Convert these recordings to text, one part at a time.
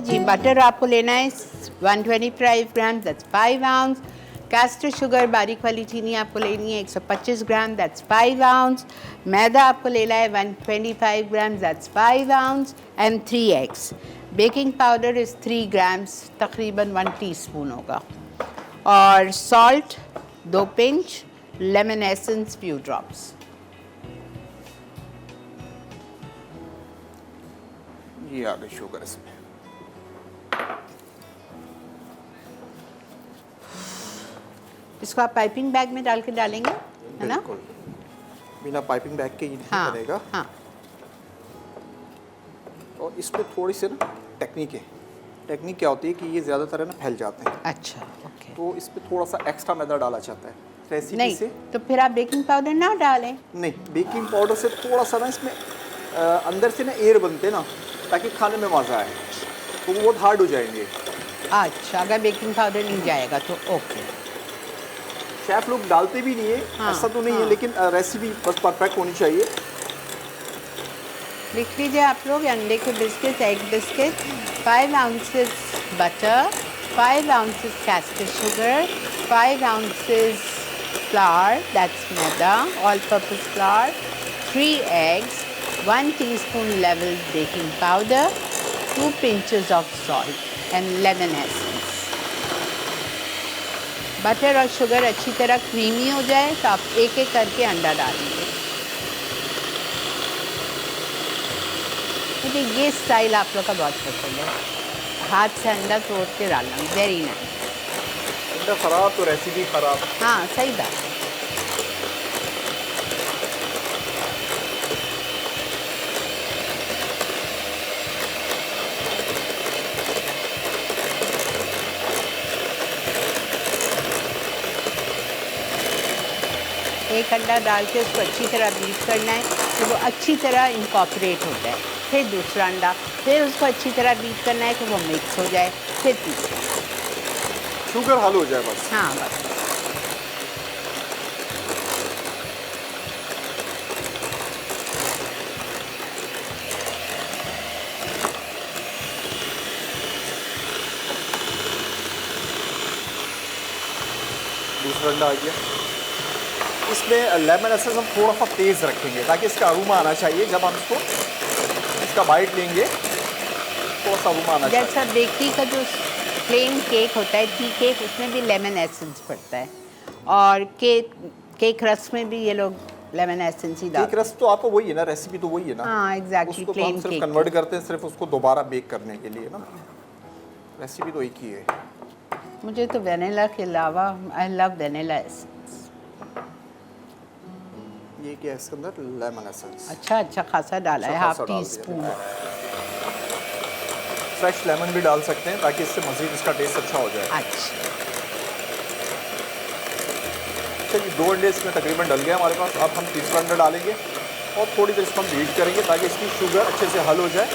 जी butter आपको लेना है 125 gram, that's 5 ounce. Castor sugar बारीक वाली चीनी आपको लेनी है 125 ग्राम, दैट्स 5 आउंस। मैदा आपको लेना है 125 gram, that's 5 ounce and 3 eggs. Baking powder is 3 grams, तकरीबन 1 टीस्पून होगा। और salt 2 pinch, lemon essence few drops. ये आ गई शुगर इसमें। इसको आप पाइपिंग बैग में डाल के डालेंगे, है ना? बिल्कुल, बिना पाइपिंग बैग के ये नहीं हाँ, बनेगा। हाँ। और इसमें थोड़ी सी ना टेक्निक क्या होती है कि ये ज़्यादातर है ना फैल जाते हैं। अच्छा, ओके। तो इस पर थोड़ा सा एक्स्ट्रा मैदा डाला जाता है रेसिपी नहीं से। तो फिर आप बेकिंग पाउडर ना डालें। नहीं, बेकिंग पाउडर से थोड़ा सा ना इसमें अंदर से ना एयर बनते ना, ताकि खाने में मज़ा आए, तो वो बहुत हार्ड हो जाएंगे। अच्छा, अगर बेकिंग पाउडर नहीं जाएगा तो ओके। शेफ लोग डालते भी नहीं है, हाँ, ऐसा तो नहीं हाँ। है, लेकिन रेसिपी बस परफेक्ट होनी चाहिए। लिख लीजिए आप लोग, अंडे के biscuit, egg biscuit, 5 ounces butter, 5 ounces castor sugar, 5 ounces flour, that's maida, all purpose flour, 3 eggs, 1 teaspoon level baking powder, 2 pinches of salt and lemon essence। Butter और शुगर अच्छी तरह क्रीमी हो जाए तो आप एक एक करके अंडा डालेंगे। मुझे ये स्टाइल आप लोग का बहुत पसंद है, हाथ से अंडा तोड़ के डालना, वेरी नाइस। अंडा ख़राब तो रेसिपी ख़राब। हाँ, सही बात है। एक अंडा डाल के उसको अच्छी तरह बीट करना है कि वो अच्छी तरह इंकॉपरेट हो जाए। फिर दूसरा अंडा, फिर उसको अच्छी तरह बीट करना है कि वो मिक्स हो जाए, फिर तीसरा। शुगर हल हो जाए बस। हाँ, बस। दूसरा अंडा आ गया। इसमें लेमन एसेंस हम थोड़ा सा तेज़ रखेंगे ताकि इसका अरोमा आना चाहिए। जब हम इसका बाइट लेंगे थोड़ा सा अरोमा आना चाहिए। जैसा बेकरी का जो प्लेन केक होता है, टी केक, उसमें भी लेमन एसेंस पड़ता है, और केक रस में भी ये लोग लेमन एसेंस ही डालते केक रस तो आपको वही है ना, रेसिपी तो वही है ना। हाँ, एग्जैक्टली, उसको तो प्लेन हम सिर्फ केक कन्वर्ट करते हैं सिर्फ उसको दोबारा बेक करने के लिए ना, रेसिपी तो एक ही है। मुझे तो वेनिला के अलावा आई लव वेनिला एसेंस। ये क्या है इसके अंदर? Lemon essence. अच्छा खासा डाला है, half tea spoon. Fresh lemon भी डाल सकते हैं ताकि इससे मज़ीद इसका टेस्ट अच्छा हो जाए। अच्छा, चलिए 2 अंडे इसमें तकरीबन डल गए हमारे पास। अब हम तीसरा अंडा डालेंगे और थोड़ी देर इसको हम बीट करेंगे ताकि इसकी शुगर अच्छे से हल हो जाए।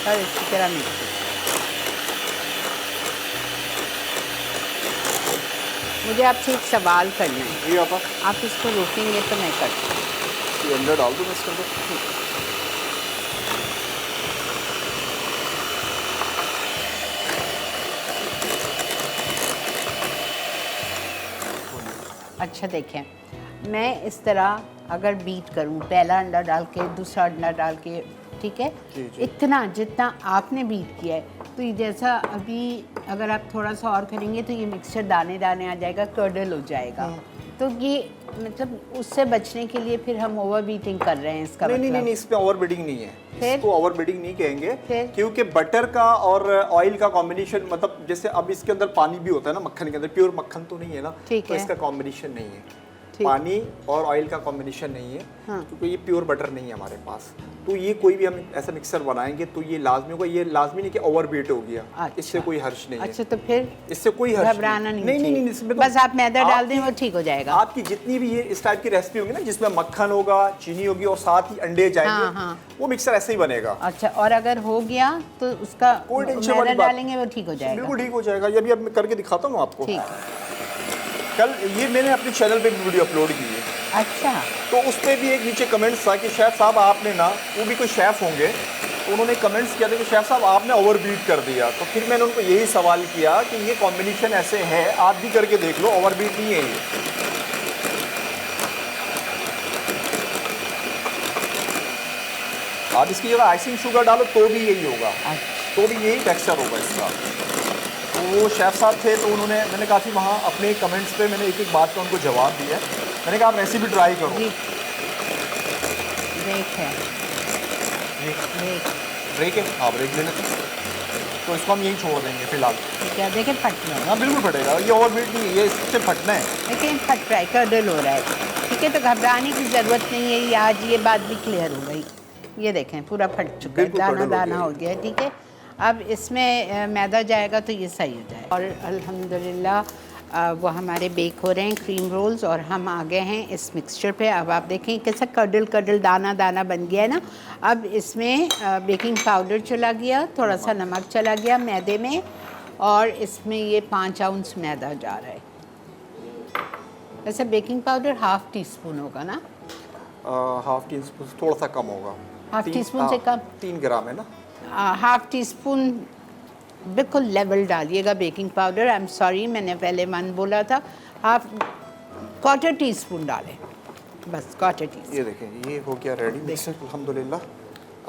और इसी तरह मिक्स। मुझे आपसे एक सवाल करना है। ये आपा आप इसको रोकेंगे तो मैं करती हूँ। ये अंडा डाल दूँ मैं इसके अंदर। अच्छा देखें, मैं इस तरह अगर बीट करूं, पहला अंडा डाल के, दूसरा अंडा डाल के, ठीक है, जी, जी। इतना जितना आपने बीट किया है, तो ये जैसा अभी अगर आप थोड़ा सा और करेंगे तो ये मिक्सचर दाने दाने आ जाएगा, कर्डल हो जाएगा। तो ये मतलब उससे बचने के लिए फिर हम ओवर बीटिंग कर रहे हैं इसका नहीं, मतलब। नहीं, नहीं, इसमें ओवर बीटिंग नहीं है। फिर? इसको ओवर बीटिंग नहीं कहेंगे फिर? क्योंकि बटर का और ऑयल का कॉम्बिनेशन, मतलब जैसे अब इसके अंदर पानी भी होता है ना, मक्खन के अंदर प्योर मक्खन तो नहीं है ना, ठीक तो है। इसका कॉम्बिनेशन नहीं है। ठीक। पानी और ऑयल का कॉम्बिनेशन नहीं है, हाँ। क्योंकि ये प्योर बटर नहीं है हमारे पास। तो ये कोई भी हम ऐसा मिक्सर बनाएंगे तो ये लाजमी होगा, ये लाजमी नहीं कि ओवर बीट हो गया। अच्छा। इससे कोई हर्ष नहीं है। अच्छा, तो फिर इससे कोई हर्ष घबराना नहीं नहीं, चाहिए। इसमें तो बस आप मैदा डाल दें, वो ठीक हो जाएगा। आपकी जितनी भी ये इस टाइप की रेसिपी होगी ना, जिसमें मक्खन होगा, चीनी होगी और साथ ही अंडे जाएंगे, हाँ, हाँ। वो मिक्सर ऐसे ही बनेगा। अच्छा, और अगर हो गया तो उसका कोई टेंशन मैदा वाली बात डालेंगे वो ठीक हो जाएगा। बिल्कुल ठीक हो जाएगा। ये भी अब मैं करके दिखाता हूँ आपको। ठीक है। कल ये मैंने अपने चैनल पे भी वीडियो अपलोड की है। अच्छा, तो उस पर भी एक नीचे कमेंट्स था कि शेफ़ साहब आपने ना, वो भी कोई शेफ़ होंगे, तो उन्होंने कमेंट्स किया था कि शेफ़ साहब आपने ओवरबीट कर दिया। तो फिर मैंने उनको यही सवाल किया कि ये कॉम्बिनेशन ऐसे है, आप भी करके देख लो, ओवरबीट नहीं है ये। आप इसकी जगह आइसिंग शुगर डालो तो भी यही होगा, तो भी यही टेक्सचर होगा इसका। तो वो शेफ़ साहब थे, तो उन्होंने, मैंने काफ़ी वहाँ अपने कमेंट्स पे मैंने एक एक बात का उनको जवाब दिया। मैंने कहा आप रेसिपी ट्राई करो। जी, ब्रेक है, ब्रेक। ब्रेक है, हाँ ब्रेक ले लेते हैं। तो इसको हम यहीं छोड़ देंगे फिलहाल। क्या देखें, फट रहा है, हाँ बिल्कुल फटेगा, ये ओवरबीट नहीं है, ये इससे फटना है। लेकिन फट रहा है, कर्डल हो रहा है। ठीक है, तो घबराने की ज़रूरत नहीं है, ये आज ये बात भी क्लियर हो गई। ये देखें पूरा फट चुका है, बिल्कुल दाना कर्डल हो दाना गया हो गया है। ठीक है, अब इसमें मैदा जाएगा तो ये सही हो जाएगा। और अल्हम्दुलिल्लाह वो हमारे बेक हो रहे हैं क्रीम रोल्स, और हम आ गए हैं इस मिक्सचर पे। अब आप देखें कैसा कर्डल कर्डल दाना दाना बन गया है ना। अब इसमें बेकिंग पाउडर चला गया, थोड़ा सा नमक चला गया मैदे में, और इसमें ये 5 आउंस मैदा जा रहा है। वैसे baking powder half tea spoon होगा ना? हाफ टी स्पून थोड़ा सा कम होगा, हाफ़ टी स्पून से कम? 3 ग्राम है ना। हाफ़ टी स्पून बिल्कुल लेवल डालिएगा baking powder. I am sorry, मैंने पहले 1 बोला था, क्वार्टर टी स्पून डालें, बस क्वार्टर टी स्पून। ये देखें, ये हो गया रेडी मिक्सर अल्हम्दुलिल्लाह।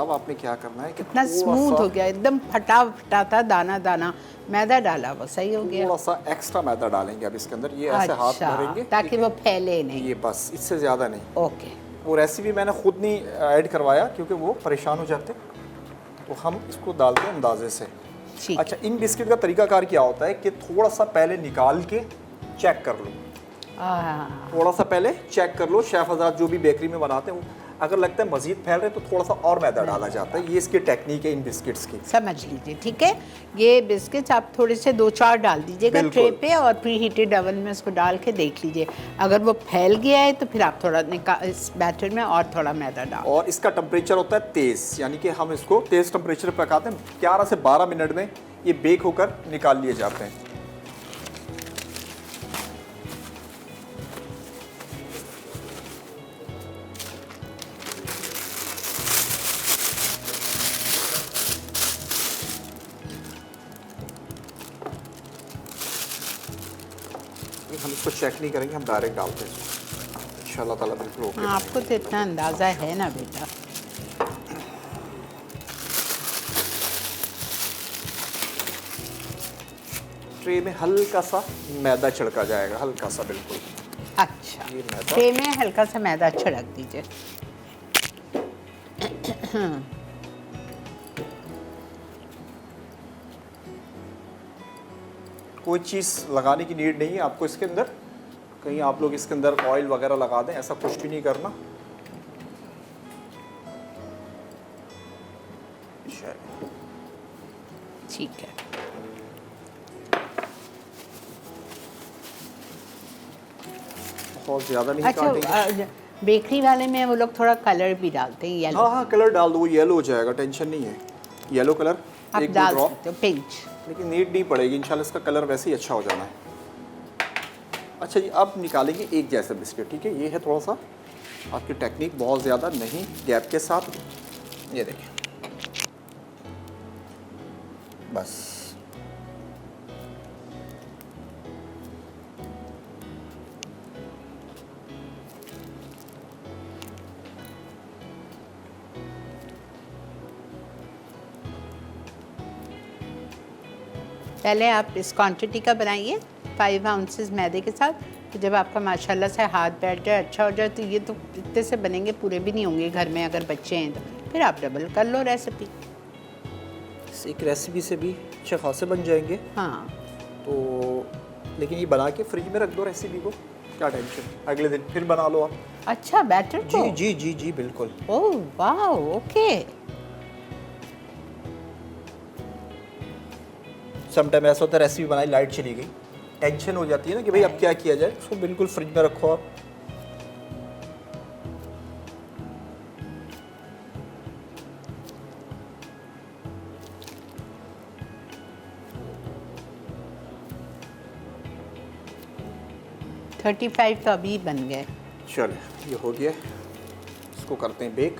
अब आपने क्या करना है कि कितना स्मूथ हो गया, एकदम फटा फटा था, दाना दाना मैदा डाला वो सही हो गया। थोड़ा सा एक्स्ट्रा मैदा डालेंगे अब इसके अंदर, ये ऐसे हाथ भरेंगे ताकि वो फैले नहीं। ये बस, इससे ज़्यादा नहीं। ओके, वो रेसिपी मैंने खुद नहीं ऐड करवाया क्योंकि वो परेशान हो जाते, तो हम इसको डालते हैं अंदाजे से। ठीक। अच्छा, इन बिस्किट का तरीकाकार क्या होता है कि थोड़ा सा पहले निकाल के चेक कर लो, थोड़ा सा पहले चेक कर लो। शेफ़ हज़रात जो भी बेकरी में बनाते हैं, अगर लगता है मज़ीद फैल रहे तो थोड़ा सा और मैदा डाला जाता है। ये इसकी टेक्निक है इन बिस्किट्स की, समझ लीजिए। ठीक है, ये बिस्किट्स आप थोड़े से 2-4 डाल दीजिएगा ट्रे पे, और प्री हीटेड ओवन में उसको डाल के देख लीजिए। अगर वो फैल गया है तो फिर आप थोड़ा इस बैटर में और थोड़ा मैदा डाल। और इसका टेम्परेचर होता है तेज़, यानी कि हम इसको तेज़ टेम्परेचर पर पकाते हैं। 11 से 12 मिनट में ये बेक होकर निकाल लिए जाते हैं। हम इसको चेक नहीं करेंगे, हम डायरेक्ट डालते हैं इसको। इंशाल्लाह ताला बिल्कुल ओके। आपको तो इतना अंदाज़ा है ना बेटा। ट्रे में हल्का सा मैदा छिड़का जाएगा, हल्का सा बिल्कुल। अच्छा, ये मैदा ट्रे में हल्का सा मैदा छिड़क दीजिए। कोई चीज़ लगाने की नीड नहीं है आपको इसके अंदर, कहीं आप लोग इसके अंदर ऑयल वगैरह लगा दें, ऐसा कुछ भी नहीं करना। ठीक है, बहुत ज़्यादा नहीं अच्छा। काटेंगे। बेकरी वाले में वो लोग थोड़ा कलर भी डालते हैं, येलो। हाँ हाँ, कलर डाल दो, वो येलो हो जाएगा, टेंशन नहीं है। येलो कलर आप एक दो डाल ड्रॉप, सकते हो, पिंक। लेकिन नीड नहीं पड़ेगी इंशाल्लाह, इसका कलर वैसे ही अच्छा हो जाना है। अच्छा जी, अब निकालेंगे एक जैसा बिस्किट। ठीक है, ये है थोड़ा सा आपकी टेक्निक, बहुत ज़्यादा नहीं, गैप के साथ। ये देखें, बस पहले आप इस क्वांटिटी का बनाइए 5 आउंसेस मैदे के साथ। तो जब आपका माशाल्लाह से हाथ बैठ जाए, अच्छा हो जाए, तो ये तो इतने से बनेंगे, पूरे भी नहीं होंगे घर में अगर बच्चे हैं तो। फिर आप डबल कर लो रेसिपी। एक रेसिपी से भी अच्छे खासे बन जाएंगे। हाँ, तो लेकिन ये बना के फ्रिज में रख दो रेसिपी को, क्या टेंशन, अगले दिन फिर बना लो आप। अच्छा, बैटर को? जी जी जी जी बिल्कुल। ओह वाह, ओके। समटाइम ऐसा होता है, रेसिपी बनाई, लाइट चली गई, टेंशन हो जाती है ना कि भाई अब क्या किया जाए। उसको बिल्कुल फ्रिज में रखो आप। $35 तो अभी बन गए। चलिए ये हो गया, इसको करते हैं बेक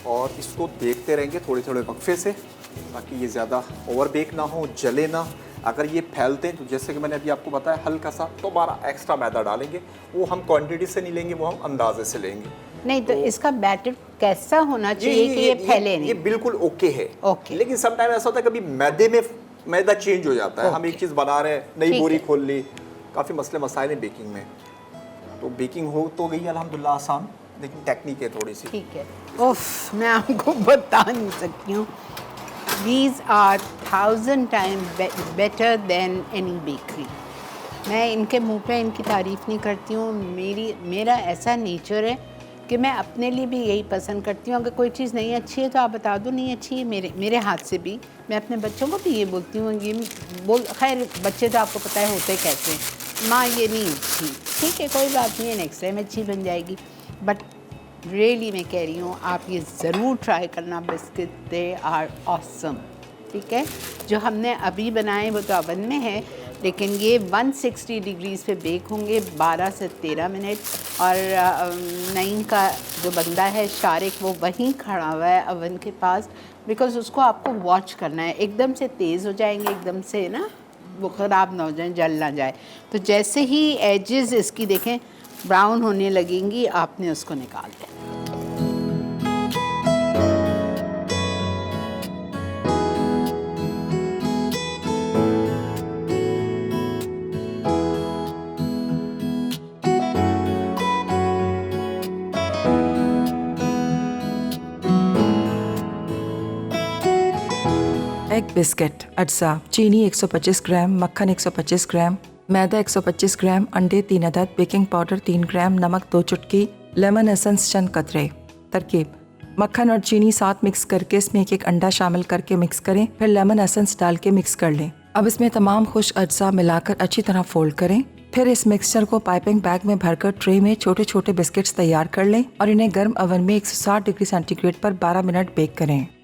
और इसको देखते रहेंगे थोड़े थोड़े वक्फे से ताकि ये ज़्यादा ओवर बेक ना हो, जले ना। अगर ये फैलते हैं तो जैसे कि मैंने अभी आपको बताया हल्का सा दोबारा एक्स्ट्रा मैदा डालेंगे, वो हम क्वांटिटी से नहीं लेंगे, वो हम अंदाजे से लेंगे। नहीं तो इसका बैटर कैसा होना चाहिए कि ये फैले नहीं? ये बिल्कुल ओके है। ओके। लेकिन समटाइम ऐसा होता है कभी मैदे में मैदा चेंज हो जाता है। हम एक चीज़ बना रहे हैं, नई बोरी खोल ली, काफ़ी मसले मसाइल हैं बेकिंग में। तो बेकिंग हो तो गई अल्हम्दुलिल्लाह आसान, लेकिन टेक्निक है थोड़ी सी। ठीक है। उफ, मैं आपको बता नहीं सकती हूँ। These are 1000 times better than any bakery. मैं इनके मुंह पे इनकी तारीफ़ नहीं करती हूँ। मेरा ऐसा नेचर है कि मैं अपने लिए भी यही पसंद करती हूँ। अगर कोई चीज़ नहीं अच्छी है तो आप बता दो नहीं अच्छी है। मेरे हाथ से भी मैं अपने बच्चों को भी ये बोलती हूँ। ये खैर बच्चे तो आपको पता है होते कैसे हैं, माँ ये नहीं अच्छी, ठीक है कोई बात नहीं है, नेक्स्ट टाइम अच्छी बन जाएगी। बट रियली मैं कह रही हूँ आप ये ज़रूर ट्राई करना बिस्किट, दे आर ऑसम। ठीक है, जो हमने अभी बनाए वो तो ओवन में है, लेकिन ये 160 डिग्रीज़ पे बेक होंगे 12 से 13 मिनट। और नईम का जो बंदा है शारिक, वो वहीं खड़ा हुआ है ओवन के पास, बिकॉज़ उसको आपको वॉच करना है। एकदम से तेज़ हो जाएंगे, एकदम से ना वो ख़राब ना हो जाए, जल ना जाए। तो जैसे ही एजेस इसकी देखें ब्राउन होने लगेंगी, आपने उसको निकाल दें। एग बिस्किट, अज्जा, चीनी 125 ग्राम, मक्खन 125 ग्राम, मैदा 125 ग्राम, अंडे 3 अदद, बेकिंग पाउडर 3 ग्राम, नमक 2 चुटकी, लेमन एसेंस चंद कतरे। तरकीब: मक्खन और चीनी साथ मिक्स करके इसमें एक अंडा शामिल करके मिक्स करें, फिर लेमन एसेंस डाल के मिक्स कर लें। अब इसमें तमाम खुश्क अज्जा मिलाकर अच्छी तरह फोल्ड करें। फिर इस मिक्सचर को पाइपिंग बैग में भरकर ट्रे में छोटे छोटे बिस्किट्स तैयार कर लें और इन्हें गर्म ओवन में 160 डिग्री सेंटीग्रेड पर 12 मिनट बेक करें।